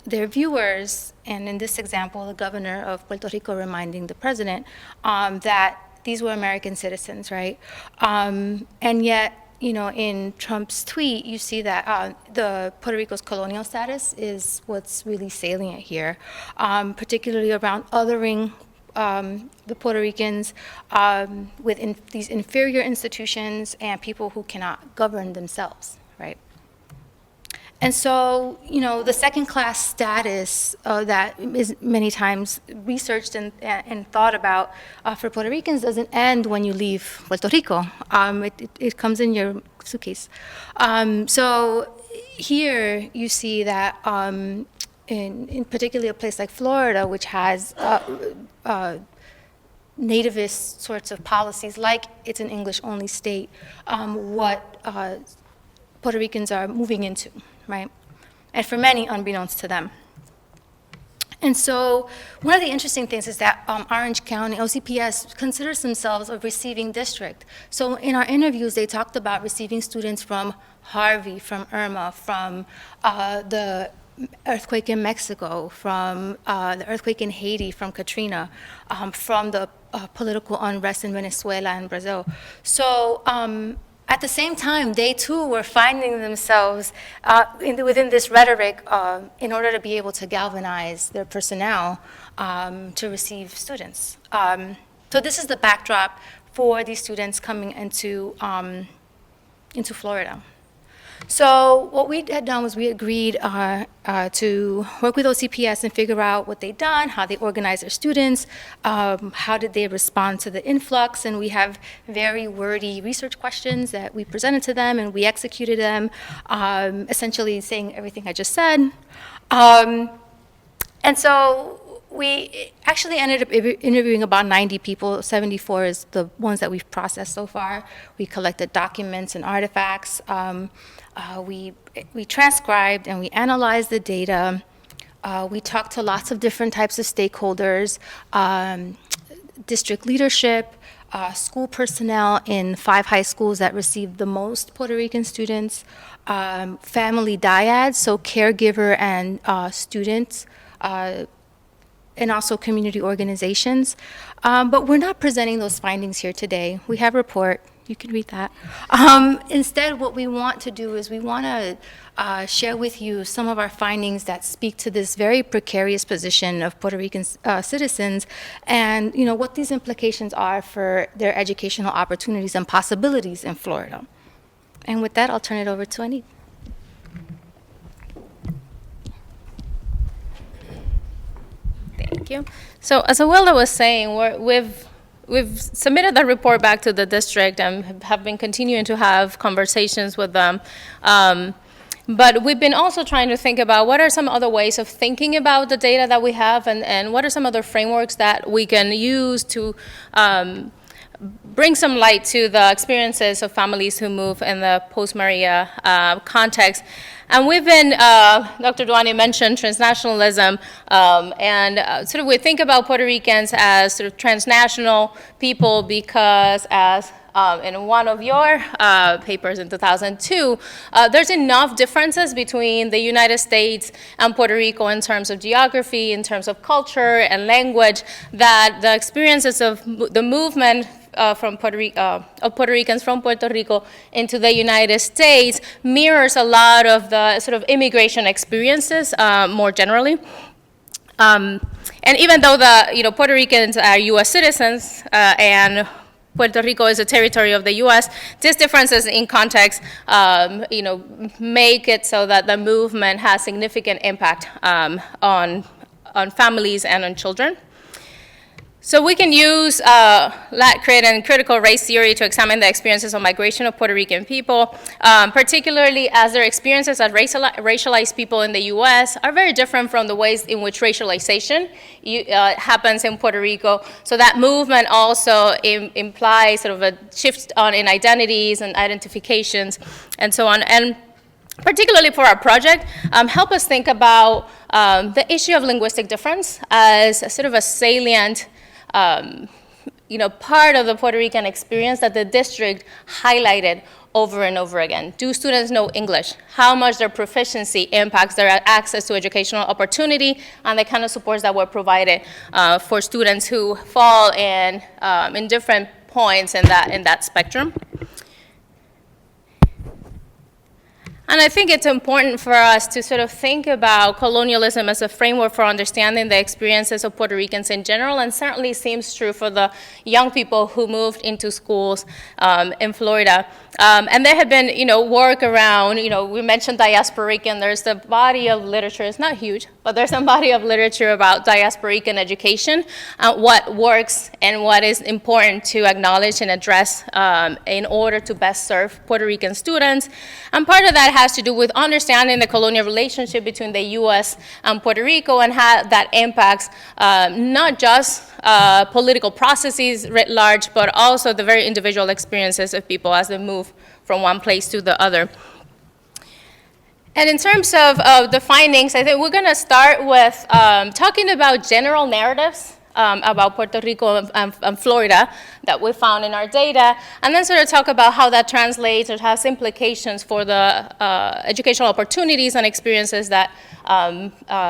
viewers, and in this example, the governor of Puerto Rico reminding the president that these were American citizens, right? And yet, in Trump's tweet, you see that the Puerto Rico's colonial status is what's really salient here, particularly around othering the Puerto Ricans with these inferior institutions and people who cannot govern themselves, right? And so, the second-class status that is many times researched and thought about for Puerto Ricans doesn't end when you leave Puerto Rico. It comes in your suitcase. So here you see that in particularly a place like Florida, which has nativist sorts of policies, like it's an English-only state, what Puerto Ricans are moving into, right? And for many, unbeknownst to them. And so one of the interesting things is that Orange County, OCPS, considers themselves a receiving district. So in our interviews, they talked about receiving students from Harvey, from Irma, from the earthquake in Mexico, from the earthquake in Haiti, from Katrina, from the political unrest in Venezuela and Brazil. So at the same time, they too were finding themselves within this rhetoric in order to be able to galvanize their personnel to receive students. So this is the backdrop for these students coming into Florida. So what we had done was we agreed to work with OCPS and figure out what they'd done, how they organized their students, how did they respond to the influx, and we have very wordy research questions that we presented to them, and we executed them, essentially saying everything I just said. And so we actually ended up interviewing about 90 people. 74 is the ones that we've processed so far. We collected documents and artifacts. We transcribed and we analyzed the data. We talked to lots of different types of stakeholders, district leadership, school personnel in 5 high schools that received the most Puerto Rican students, family dyads, so caregiver and students, and also community organizations. But we're not presenting those findings here today. We have a report. You can read that. Instead, what we want to do is we want to share with you some of our findings that speak to this very precarious position of Puerto Rican citizens and what these implications are for their educational opportunities and possibilities in Florida. And with that, I'll turn it over to Anit. Thank you. So as Awilda was saying, we've submitted the report back to the district and have been continuing to have conversations with them. But we've been also trying to think about what are some other ways of thinking about the data that we have and what are some other frameworks that we can use to bring some light to the experiences of families who move in the post-Maria context. And we've been, Dr. Duane mentioned transnationalism, and sort of we think about Puerto Ricans as sort of transnational people because as in one of your papers in 2002, there's enough differences between the United States and Puerto Rico in terms of geography, in terms of culture and language, that the experiences of the movement from Puerto Ricans from Puerto Rico into the United States mirrors a lot of the sort of immigration experiences more generally. And even though Puerto Ricans are U.S. citizens and Puerto Rico is a territory of the U.S., these differences in context, make it so that the movement has significant impact on families and on children. So we can use Lat-Crit and critical race theory to examine the experiences of migration of Puerto Rican people, particularly as their experiences as racialized people in the U.S. are very different from the ways in which racialization happens in Puerto Rico. So that movement also implies sort of a shift in identities and identifications and so on. And particularly for our project, help us think about the issue of linguistic difference as a sort of a salient part of the Puerto Rican experience that the district highlighted over and over again. Do students know English? How much their proficiency impacts their access to educational opportunity and the kind of supports that were provided for students who fall in different points in that spectrum. And I think it's important for us to sort of think about colonialism as a framework for understanding the experiences of Puerto Ricans in general, and certainly seems true for the young people who moved into schools in Florida. And there have been, work around, we mentioned diasporican. There's the body of literature. It's not huge, but there's a body of literature about diasporican education, what works and what is important to acknowledge and address in order to best serve Puerto Rican students. And part of that has to do with understanding the colonial relationship between the U.S. and Puerto Rico and how that impacts not just political processes writ large, but also the very individual experiences of people as they move from one place to the other. And in terms of the findings, I think we're going to start with talking about general narratives about Puerto Rico and Florida that we found in our data, and then sort of talk about how that translates or has implications for the educational opportunities and experiences that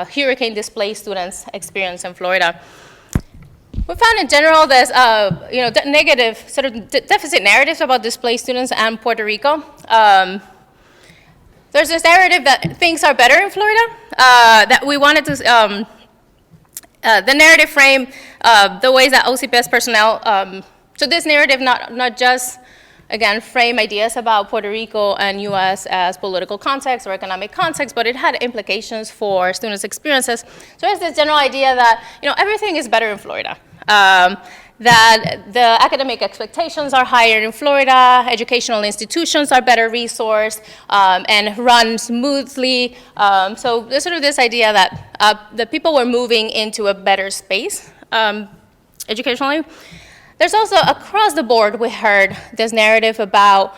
hurricane-displaced students experience in Florida. We found in general there's negative sort of deficit narratives about displaced students and Puerto Rico. There's this narrative that things are better in Florida, that we wanted to, the narrative frame, the ways that OCPS personnel, so this narrative not just, again, frame ideas about Puerto Rico and US as political context or economic context, but it had implications for students' experiences. So there's this general idea that, everything is better in Florida. That the academic expectations are higher in Florida, educational institutions are better resourced and run smoothly. So there's sort of this idea that the people were moving into a better space educationally. There's also, across the board, we heard this narrative about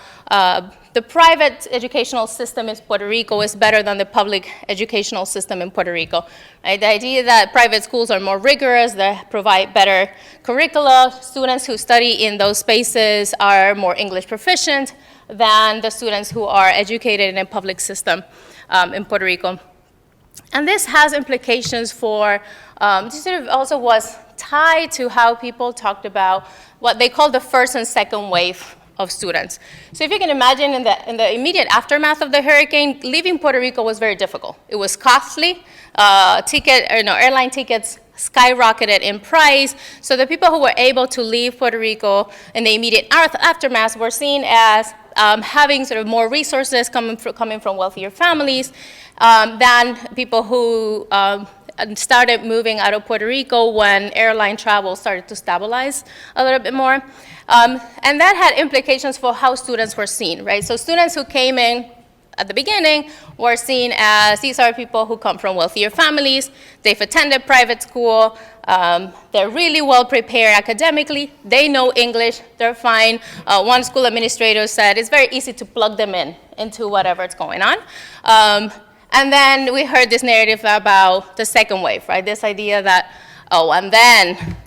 the private educational system in Puerto Rico is better than the public educational system in Puerto Rico. Right? The idea that private schools are more rigorous, they provide better curricula, students who study in those spaces are more English proficient than the students who are educated in a public system in Puerto Rico. And this has implications for, this sort of also was tied to how people talked about what they call the first and second wave of students. So if you can imagine in the immediate aftermath of the hurricane, leaving Puerto Rico was very difficult. It was costly. Airline tickets skyrocketed in price. So the people who were able to leave Puerto Rico in the immediate aftermath were seen as having sort of more resources coming from wealthier families than people who started moving out of Puerto Rico when airline travel started to stabilize a little bit more. And that had implications for how students were seen, right? So students who came in at the beginning were seen as these are people who come from wealthier families, they've attended private school, they're really well prepared academically, they know English, they're fine. One school administrator said it's very easy to plug them into whatever's going on. And then we heard this narrative about the second wave, right? This idea that, and then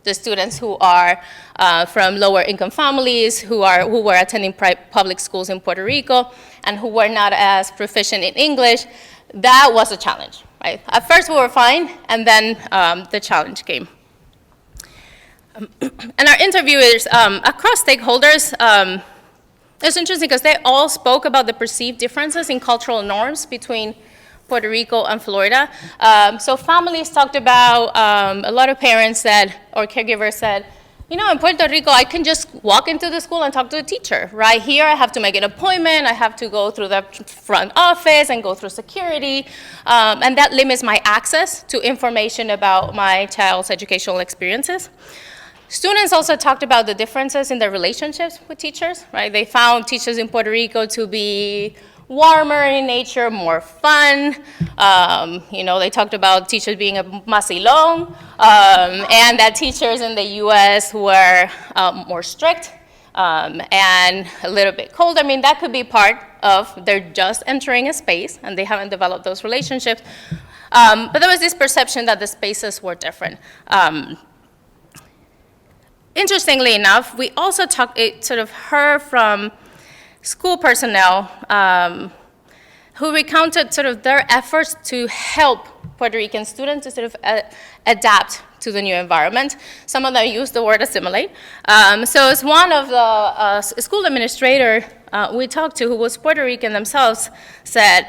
the students who are from lower income families, who were attending public schools in Puerto Rico, and who were not as proficient in English, that was a challenge, right? At first we were fine, and then the challenge came. And our interviewers across stakeholders, it's interesting because they all spoke about the perceived differences in cultural norms between Puerto Rico and Florida. So families talked about, a lot of parents said, or caregivers said, in Puerto Rico, I can just walk into the school and talk to the teacher. Right here, I have to make an appointment. I have to go through the front office and go through security. And that limits my access to information about my child's educational experiences. Students also talked about the differences in their relationships with teachers, right? They found teachers in Puerto Rico to be warmer in nature, more fun. They talked about teachers being a masilón, and that teachers in the US were more strict and a little bit cold. I mean, that could be part of they're just entering a space and they haven't developed those relationships. But there was this perception that the spaces were different. Interestingly enough, we also sort of heard from school personnel who recounted sort of their efforts to help Puerto Rican students to sort of adapt to the new environment. Some of them used the word assimilate. So as one of the school administrator we talked to, who was Puerto Rican themselves, said,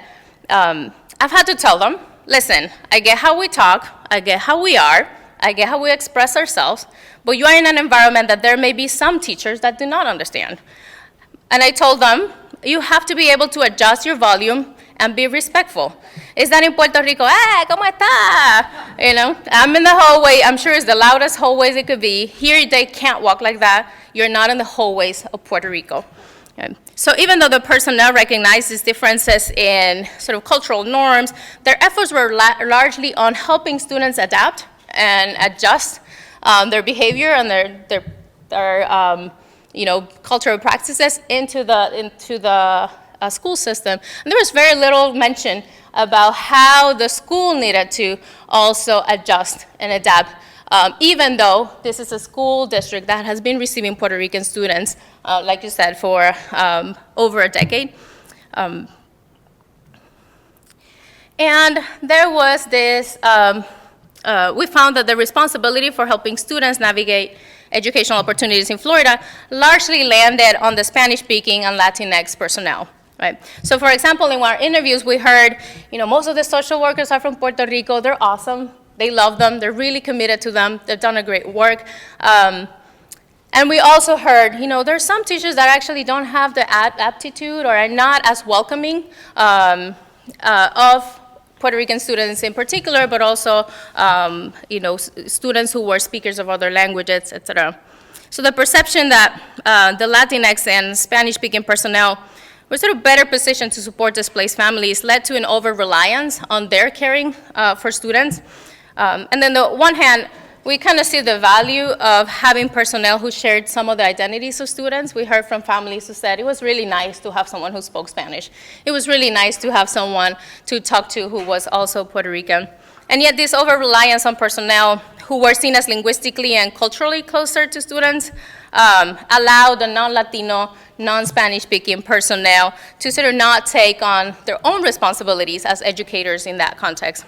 I've had to tell them, listen, I get how we talk, I get how we are, I get how we express ourselves, but you are in an environment that there may be some teachers that do not understand. And I told them, you have to be able to adjust your volume and be respectful. Is that in Puerto Rico? Hey, ¿cómo está? You know, I'm in the hallway. I'm sure it's the loudest hallways it could be. Here, they can't walk like that. You're not in the hallways of Puerto Rico. Okay. So even though the personnel recognizes differences in sort of cultural norms, their efforts were largely on helping students adapt and adjust their behavior and their you know, cultural practices into the school system. And there was very little mention about how the school needed to also adjust and adapt, even though this is a school district that has been receiving Puerto Rican students, like you said, for over a decade. And there was this, we found that the responsibility for helping students navigate educational opportunities in Florida largely landed on the Spanish-speaking and Latinx personnel. Right? So for example, in our interviews, we heard, you know, most of the social workers are from Puerto Rico. They're awesome. They love them. They're really committed to them. They've done a great work. And we also heard, you know, there's some teachers that actually don't have the aptitude or are not as welcoming of Puerto Rican students in particular, but also, you know, students who were speakers of other languages, et cetera. So the perception that the Latinx and Spanish-speaking personnel were sort of better positioned to support displaced families led to an over-reliance on their caring for students. And then on the one hand, we kind of see the value of having personnel who shared some of the identities of students. We heard from families who said it was really nice to have someone who spoke Spanish. It was really nice to have someone to talk to who was also Puerto Rican. And yet this over-reliance on personnel who were seen as linguistically and culturally closer to students allowed the non-Latino, non-Spanish-speaking personnel to sort of not take on their own responsibilities as educators in that context.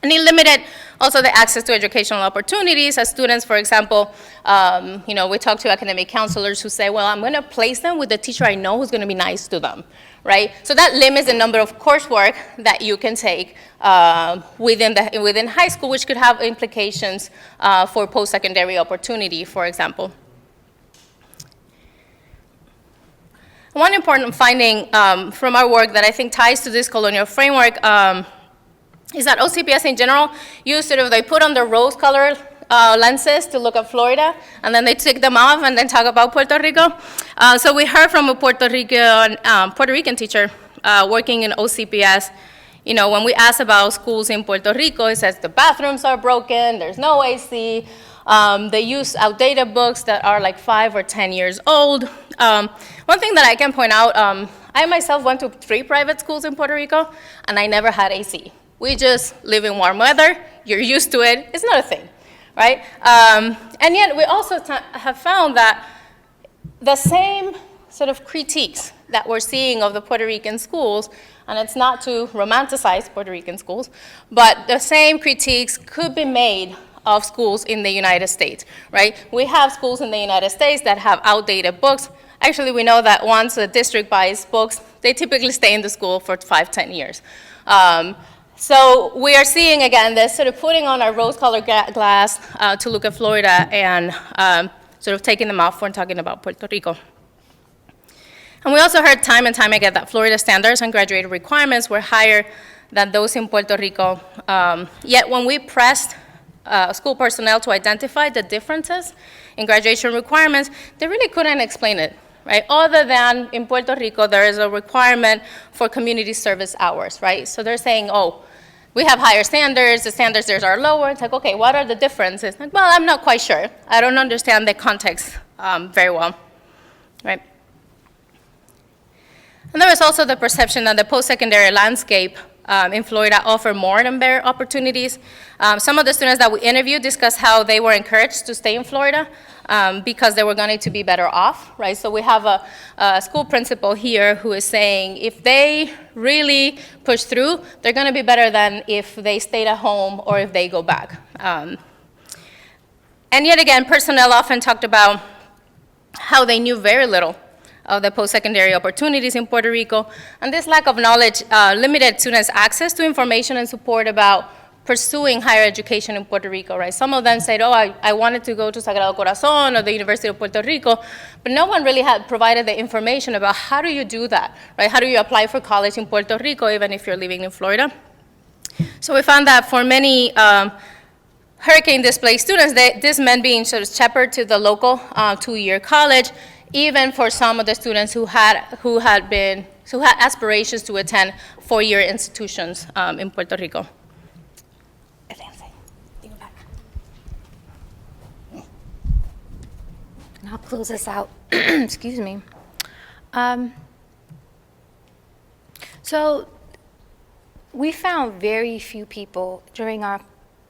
And it limited also the access to educational opportunities as students, for example, you know, we talk to academic counselors who say, well, I'm going to place them with the teacher I know who's going to be nice to them, right? So that limits the number of coursework that you can take within high school, which could have implications for post-secondary opportunity, for example. One important finding from our work that I think ties to this colonial framework is that OCPS in general they put on their rose-colored lenses to look at Florida, and then they take them off and then talk about Puerto Rico. So we heard from a Puerto Rican teacher working in OCPS. You know, when we asked about schools in Puerto Rico, it says the bathrooms are broken, there's no AC, they use outdated books that are like 5 or 10 years old. One thing that I can point out, I myself went to 3 private schools in Puerto Rico, and I never had AC. We just live in warm weather, you're used to it, it's not a thing, right? And yet we also have found that the same sort of critiques that we're seeing of the Puerto Rican schools, and it's not to romanticize Puerto Rican schools, but the same critiques could be made of schools in the United States, right? We have schools in the United States that have outdated books. Actually, we know that once a district buys books, they typically stay in the school for 5-10 years. So we are seeing, again, this sort of putting on our rose-colored glass to look at Florida and sort of taking them off when talking about Puerto Rico. And we also heard time and time again that Florida standards and graduated requirements were higher than those in Puerto Rico. Yet when we pressed school personnel to identify the differences in graduation requirements, they really couldn't explain it. Right? Other than in Puerto Rico, there is a requirement for community service hours, right? So they're saying, oh, we have higher standards, the standards there are lower. It's like, okay, what are the differences? Like, well, I'm not quite sure. I don't understand the context very well. right? And there was also the perception that the post-secondary landscape in Florida offer more than better opportunities. Some of the students that we interviewed discussed how they were encouraged to stay in Florida because they were going to be better off, right? So we have a school principal here who is saying if they really push through, they're going to be better than if they stayed at home or if they go back. And yet again, personnel often talked about how they knew very little of the post-secondary opportunities in Puerto Rico, and this lack of knowledge limited students' access to information and support about pursuing higher education in Puerto Rico, right? Some of them said, oh, I wanted to go to Sagrado Corazon or the University of Puerto Rico, but no one really had provided the information about how do you do that, right? How do you apply for college in Puerto Rico, even if you're living in Florida? So we found that for many hurricane-displaced students, this meant being sort of shepherded to the local two-year college, even for some of the students who had aspirations to attend four-year institutions in Puerto Rico. And I'll close this out. Excuse me. So we found very few people during our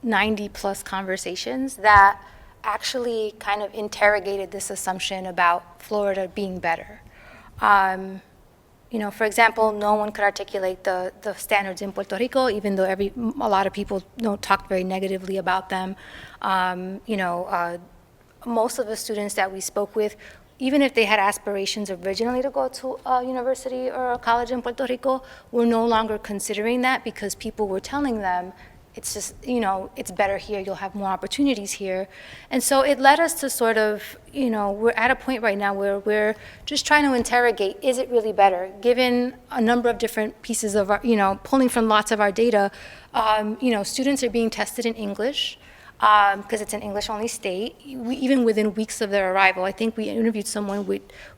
90-plus conversations that actually kind of interrogated this assumption about Florida being better. For example, no one could articulate the standards in Puerto Rico, even though a lot of people talk very negatively about them. Most of the students that we spoke with, even if they had aspirations originally to go to a university or a college in Puerto Rico, were no longer considering that because people were telling them, it's just, it's better here, you'll have more opportunities here. And so it led us to sort of, we're at a point right now where we're just trying to interrogate, is it really better? Given a number of different pieces of our, pulling from lots of our data, students are being tested in English, because it's an English-only state, even within weeks of their arrival. I think we interviewed someone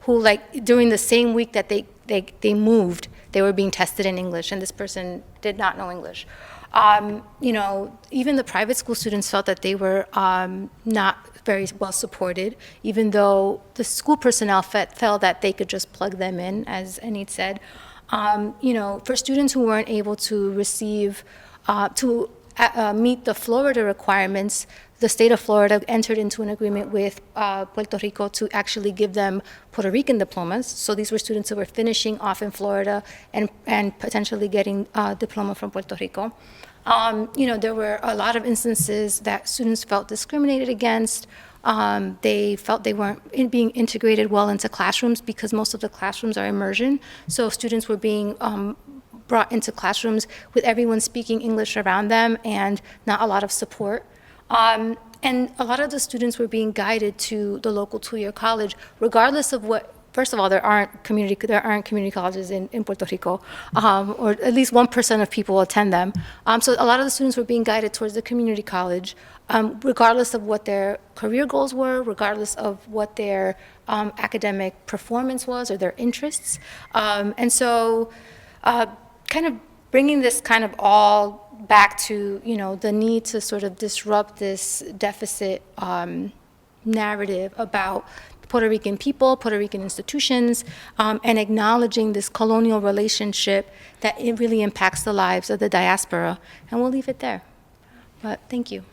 who, during the same week that they moved, they were being tested in English, and this person did not know English. Even the private school students felt that they were not very well supported, even though the school personnel felt that they could just plug them in, as Anit said. For students who weren't able to receive, meet the Florida requirements, the state of Florida entered into an agreement with Puerto Rico to actually give them Puerto Rican diplomas. So these were students who were finishing off in Florida and potentially getting a diploma from Puerto Rico. There were a lot of instances that students felt discriminated against. They felt they weren't being integrated well into classrooms because most of the classrooms are immersion. So students were being brought into classrooms with everyone speaking English around them and not a lot of support. And a lot of the students were being guided to the local two-year college, regardless of what. First of all, there aren't community colleges in Puerto Rico, or at least 1% of people attend them. So a lot of the students were being guided towards the community college, regardless of what their career goals were, regardless of what their academic performance was or their interests. And so kind of bringing this kind of all back to, the need to sort of disrupt this deficit narrative about Puerto Rican people, Puerto Rican institutions, and acknowledging this colonial relationship that it really impacts the lives of the diaspora. And we'll leave it there. But thank you.